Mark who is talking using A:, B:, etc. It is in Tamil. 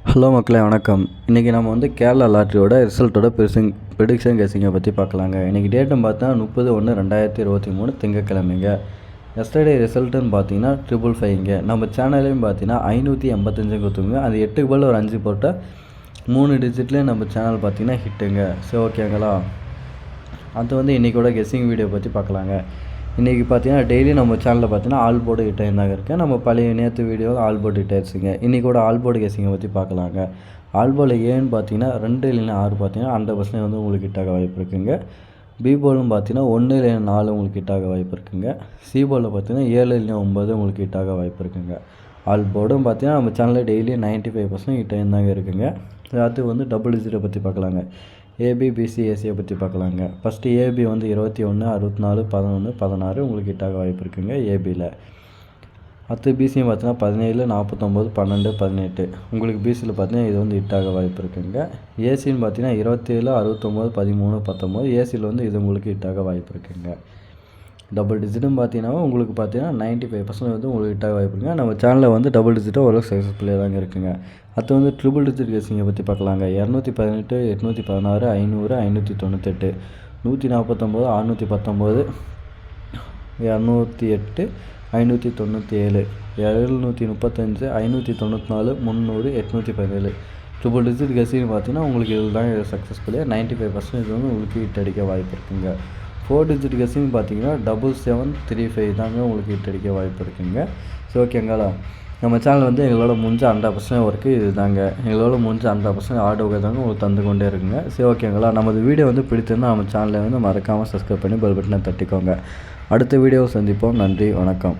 A: ஹலோ மக்களே வணக்கம். இன்றைக்கி நம்ம வந்து கேரளா லாட்ரியோட ரிசல்ட்டோட ப்ரெடிக்ஷன் கெஸிங்கை பற்றி பார்க்கலாங்க. இன்றைக்கி டேட்டும் பார்த்தா 30/1/2023 திங்கக்கிழமைங்க. எஸ்டர்டே ரிசல்ட்டுன்னு பார்த்தீங்கன்னா 555ங்க. நம்ம சேனல்லையும் பார்த்தீங்கன்னா 585 கொடுத்துங்க. அது 8க்கு பதில் ஒரு 5 போட்டால் 3 டிஜிட்லேயும் நம்ம சேனல் பார்த்தீங்கன்னா ஹிட்டுங்க. சரி ஓகேங்களா, அது வந்து இன்றைக்கோட கெஸ்ஸிங் வீடியோ பற்றி பார்க்கலாங்க. இன்றைக்கி பார்த்தீங்கன்னா டெய்லி நம்ம சேனலில் பார்த்தீங்கன்னா ஆல் போர்டு ஹிட் ஆயிருந்தாங்க இருக்குது. நம்ம பழைய நேற்று வீடியோவில் ஆல் போர்டு ஹிட் ஆயிடுச்சுங்க. இன்றைக்கோட ஆல் போர்டு கெஸ்ஸிங்கை பற்றி பார்க்கலாங்க. ஆல் போர்டில் ஏன்னு பார்த்தீங்கன்னா 2 இல்லைன்னா 6 பார்த்தீங்கன்னா 100% வந்து உங்களுக்கு ஹிட்டாக வாய்ப்பு இருக்குங்க. பி போர்டும் பார்த்தீங்கன்னா 1 இல்லைன்னா 4 உங்களுக்கு ஹிட்டாக வாய்ப்பு இருக்குங்க. சி போர்டில் பார்த்தீங்கன்னா 7 இல்லைன்னா 9 உங்களுக்கு ஹிட்டாக வாய்ப்பு இருக்குங்க. ஆல் போர்டும் பார்த்தீங்கன்னா நம்ம சேனலில் டெய்லி 95% ஹிட் ஆயிருந்தாங்க இருக்குங்க. அது வந்து டபுள் டிஜிட்டை பற்றி பார்க்கலாங்க. ஏபி பிசி ஏசியை பற்றி பார்க்கலாங்க. ஃபஸ்ட்டு ஏபி வந்து 21 64 11 16 உங்களுக்கு ஹிட்டாக வாய்ப்பு இருக்குங்க ஏபியில். அடுத்து பிசியும் பார்த்தீங்கன்னா 17 49 12 18 உங்களுக்கு பிசியில் பார்த்தீங்கன்னா இது வந்து ஹிட்டாக வாய்ப்பு இருக்குங்க. ஏசின்னு பார்த்தீங்கன்னா 27 69 13 19 ஏசியில் வந்து இது உங்களுக்கு ஹிட்டாக வாய்ப்பு இருக்குங்க. டபுள் டிஜிட்டும் பார்த்தீங்கன்னா உங்களுக்கு பார்த்தீங்கன்னா 95% வந்து உங்களுக்கு ஹிட்டாக வாய்ப்பு இருக்குங்க. நம்ம சேனலில் வந்து டபுள் டிஜிட்டாக ஒரு சக்ஸஸ்ஃபுல்லாக தாங்க இருக்குங்க. அது வந்து ட்ரிபிள் டிஜிட் கெஸிங்கை பற்றி பார்க்கலாங்க. 218 816 500 598 149 619 208 597 735 594 300 817 ட்ரிபிள் டிஜிட் கெஸிங்னு பார்த்தீங்கன்னா உங்களுக்கு இதில் தான் சக்ஸஸ்ஃபுல்லாக 95% இது வந்து உங்களுக்கு ஹிட் அடிக்க வாய்ப்பு இருக்குங்க. 4 டிஜிட் கெஸிங் பார்த்தீங்கன்னா 7735 தாங்க உங்களுக்கு ஹிட் அடிக்க வாய்ப்பு இருக்குங்க. ஸோ ஓகேங்களா, நம்ம சேனல் வந்து எங்களோட முடிஞ்ச 100% ஒர்க்கு இது தாங்க. எங்களோட முடிஞ்ச 100% ஆர்ட் ஒர்க்கு தாங்க உங்களுக்கு தந்து கொண்டே இருக்குங்க. சரி ஓகேங்களா, நமது வீடியோ வந்து பிடித்திருந்தால் நம்ம சேனலை வந்து மறக்காமல் சப்ஸ்கிரைப் பண்ணி பெல் பட்டனை தட்டிக்கோங்க. அடுத்த வீடியோவை சந்திப்போம். நன்றி, வணக்கம்.